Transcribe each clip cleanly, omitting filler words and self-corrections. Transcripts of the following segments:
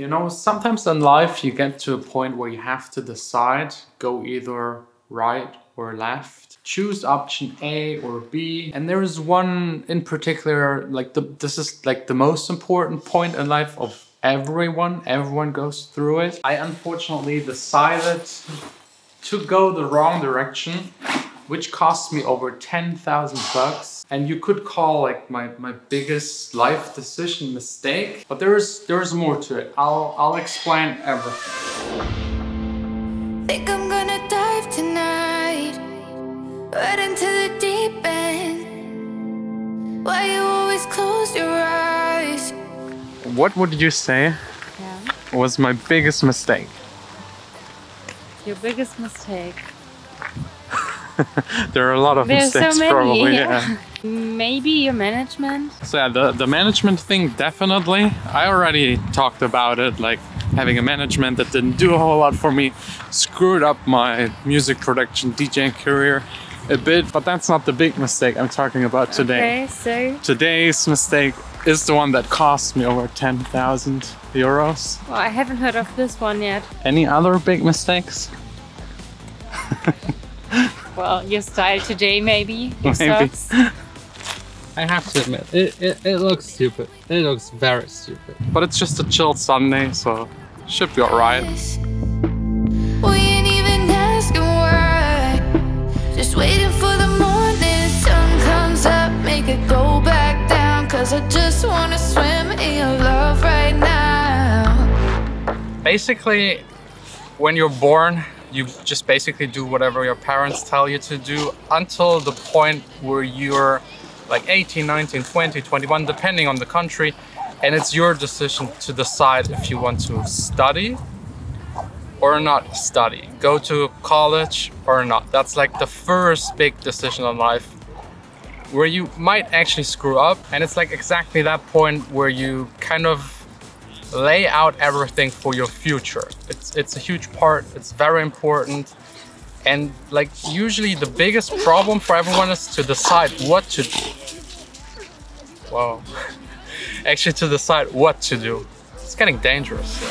You know, sometimes in life you get to a point where you have to decide, go either right or left. Choose option A or B. And there is one in particular, like this is like the most important point in life of everyone. Everyone goes through it. I unfortunately decided to go the wrong direction, which cost me over 10,000 bucks. And you could call like my biggest life decision mistake, but there's more to it. I'll explain everything. Think I'm gonna dive tonight, right into the deep end. Why you always close your eyes? What would you say was my biggest mistake? Your biggest mistake? There are a lot of mistakes, so many, probably. Yeah. Maybe your management? So yeah, the management thing, definitely. I already talked about it, like having a management that didn't do a whole lot for me, screwed up my music production, DJing career a bit, but that's not the big mistake I'm talking about today. Okay, so? Today's mistake is the one that cost me over 10,000 euros. Well, I haven't heard of this one yet. Any other big mistakes? Well, your style today, maybe. Your Maybe. socks. I have to admit, it looks stupid. It looks very stupid. But it's just a chill Sunday, so should be alright. We ain't even asking why. Just waiting for the morning sun comes up, make it go back down. Cause I just wanna swim in your love right now. Basically, when you're born, you just basically do whatever your parents tell you to do until the point where you're like 18, 19, 20, 21, depending on the country. And it's your decision to decide if you want to study or not study. Go to college or not. That's like the first big decision in life where you might actually screw up. And it's like exactly that point where you kind of lay out everything for your future. It's a huge part, it's very important. And like usually the biggest problem for everyone is to decide what to do. Wow. Actually to decide what to do. It's getting dangerous.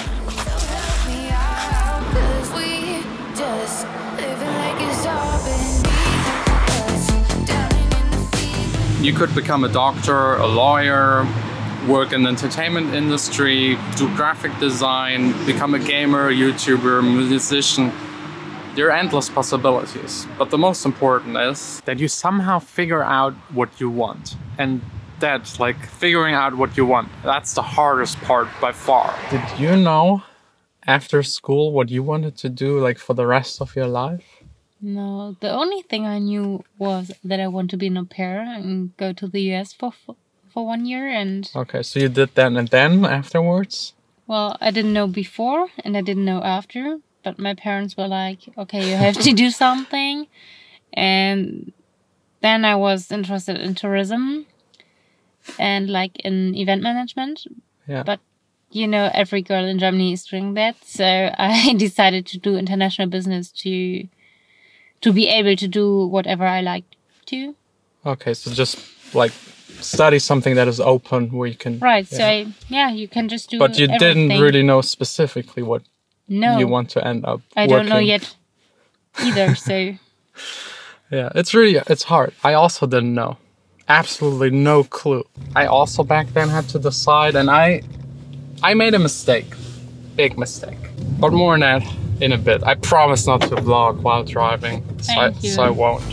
You could become a doctor, a lawyer, work in the entertainment industry, do graphic design, become a gamer, YouTuber, musician. There are endless possibilities. But the most important is that you somehow figure out what you want. And that's like figuring out what you want. That's the hardest part by far. Did you know after school what you wanted to do like for the rest of your life? No, the only thing I knew was that I want to be an au pair and go to the US for 1 year. And okay, so you did that and then afterwards? Well, I didn't know before and I didn't know after, but my parents were like, okay, you have to do something. And then I was interested in tourism and like in event management. Yeah. But you know, every girl in Germany is doing that. So I decided to do international business to be able to do whatever I like to. Okay, so just like study something that is open where you can... Right, so you can just do But you everything. didn't really know specifically what you want to end up I don't know yet either, so... Yeah, it's hard. I also didn't know. Absolutely no clue. I also back then had to decide, and I made a mistake. Big mistake. But more on that in a bit. I promise not to vlog while driving, so I won't.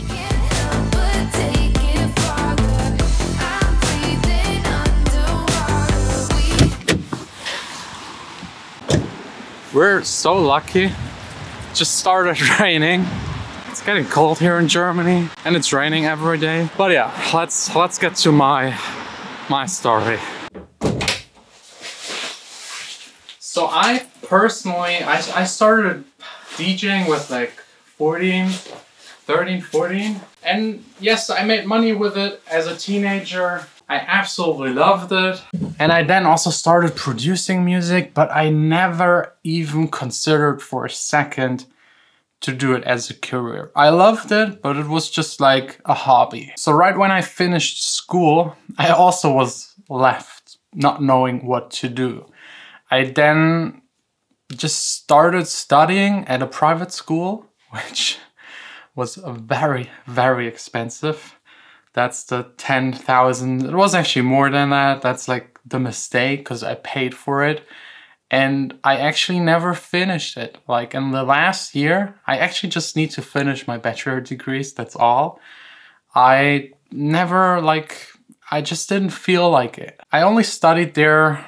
We're so lucky. It just started raining. It's getting cold here in Germany and it's raining every day. But yeah, let's get to my story. So I personally, I started DJing with like 13, 14. And yes, I made money with it as a teenager. I absolutely loved it. And I then also started producing music, but I never even considered for a second to do it as a career. I loved it, but it was just like a hobby. So right when I finished school, I also was left not knowing what to do. I then just started studying at a private school, which was very, very expensive. That's the 10,000. It was actually more than that. That's like the mistake, because I paid for it. And I actually never finished it. Like in the last year, I actually just need to finish my bachelor degrees, that's all. I never I just didn't feel like it. I only studied there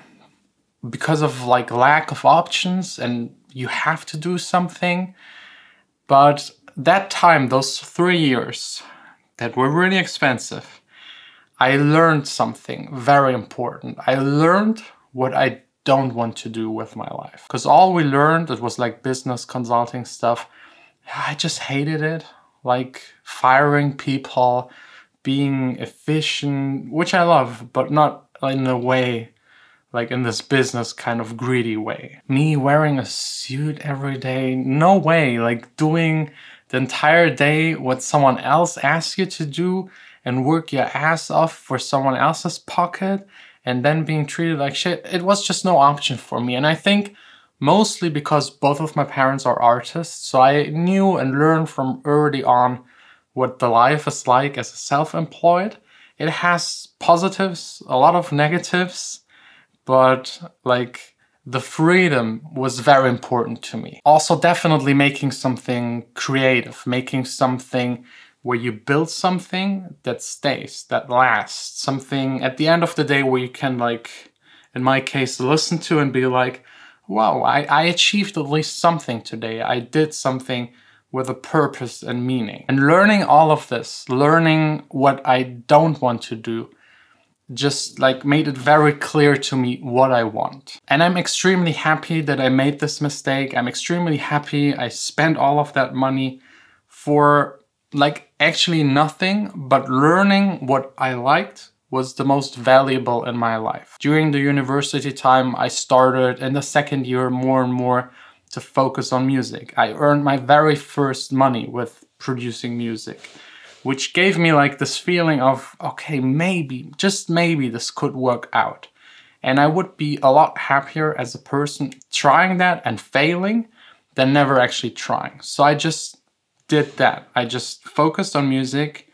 because of like lack of options and you have to do something. But that time, those 3 years that were really expensive, I learned something very important. I learned what I don't want to do with my life. Because all we learned, it was like business consulting stuff. I just hated it. Like firing people, being efficient, which I love, but not in a way, like in this business kind of greedy way. Me wearing a suit every day, no way. Like doing the entire day what someone else asks you to do and work your ass off for someone else's pocket and then being treated like shit. It was just no option for me. And I think mostly because both of my parents are artists, so I knew and learned from early on what the life is like as a self-employed. It has positives, a lot of negatives, but like the freedom was very important to me. Also definitely making something creative, making something where you build something that stays, that lasts, something at the end of the day where you can, like, in my case, listen to and be like, wow, I achieved at least something today. I did something with a purpose and meaning. And learning all of this, learning what I don't want to do, just like made it very clear to me what I want. And I'm extremely happy that I made this mistake. I'm extremely happy I spent all of that money for like actually nothing, but learning what I liked was the most valuable in my life. During the university time, I started in the second year more and more to focus on music. I earned my very first money with producing music, which gave me like this feeling of, okay, maybe, just maybe this could work out. And I would be a lot happier as a person trying that and failing than never actually trying. So I just did that. I just focused on music,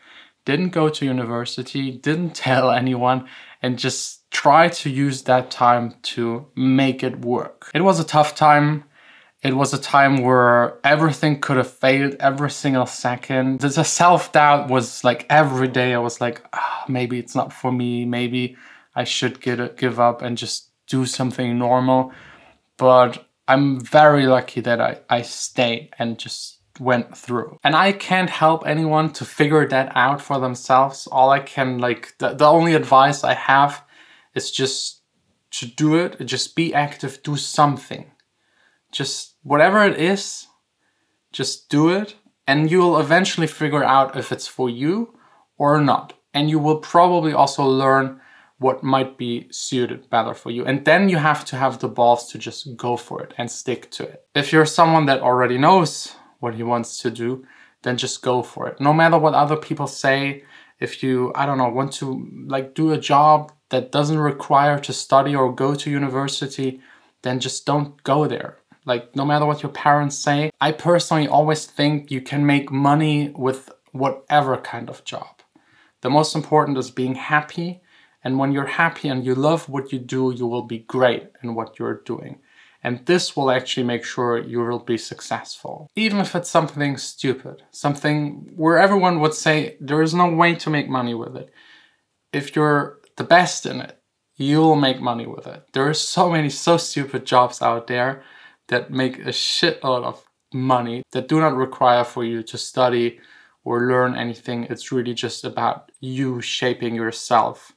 didn't go to university, didn't tell anyone, and just tried to use that time to make it work. It was a tough time. It was a time where everything could have failed every single second. The self-doubt was like every day. I was like, maybe it's not for me. Maybe I should give up and just do something normal. But I'm very lucky that I stayed and just went through. And I can't help anyone to figure that out for themselves. All I can, like, the only advice I have is just to do it. Just be active, do something. Just whatever it is, just do it. And you'll eventually figure out if it's for you or not. And you will probably also learn what might be suited better for you. And then you have to have the balls to just go for it and stick to it. If you're someone that already knows what he wants to do, then just go for it. No matter what other people say, if you, I don't know, want to like do a job that doesn't require to study or go to university, then just don't go there. Like, no matter what your parents say, I personally always think you can make money with whatever kind of job. The most important is being happy. And when you're happy and you love what you do, you will be great in what you're doing. And this will actually make sure you will be successful. Even if it's something stupid, something where everyone would say there is no way to make money with it. If you're the best in it, you'll make money with it. There are so many so stupid jobs out there that make a shitload of money that do not require for you to study or learn anything. It's really just about you shaping yourself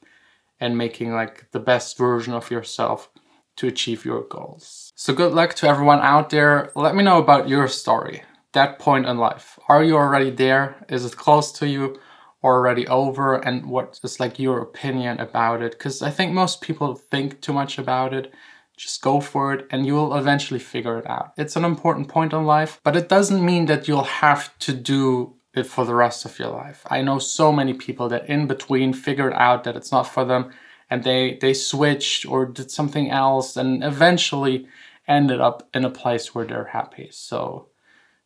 and making like the best version of yourself to achieve your goals. So good luck to everyone out there. Let me know about your story, that point in life. Are you already there? Is it close to you or already over? And what is like your opinion about it? Because I think most people think too much about it. Just go for it and you will eventually figure it out. It's an important point in life, but it doesn't mean that you'll have to do it for the rest of your life. I know so many people that in between figured out that it's not for them and they switched or did something else and eventually ended up in a place where they're happy. So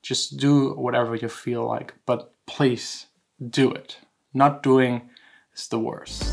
just do whatever you feel like, but please do it. Not doing is the worst.